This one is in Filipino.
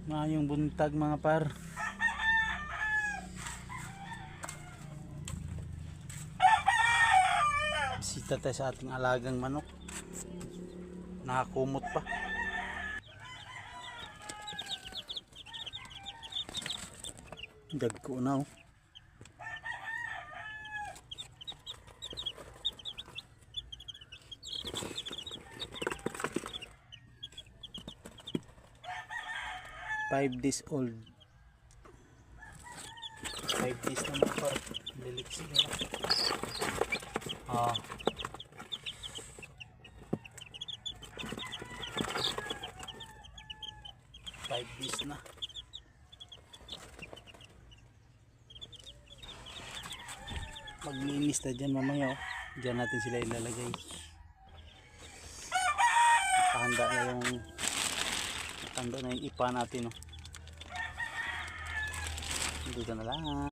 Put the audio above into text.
Mayong buntag mga par. Bisita tayo sa ating alagang manok. Nakakumot pa. Dagko na oh. Five days old. 5 days na mga par. Lilik sila. Ah. Five days na. Maglinis na dyan mamaya oh. Dyan natin sila ilalagay. Nakahanda na yung ipa natin oh. Dito na lang.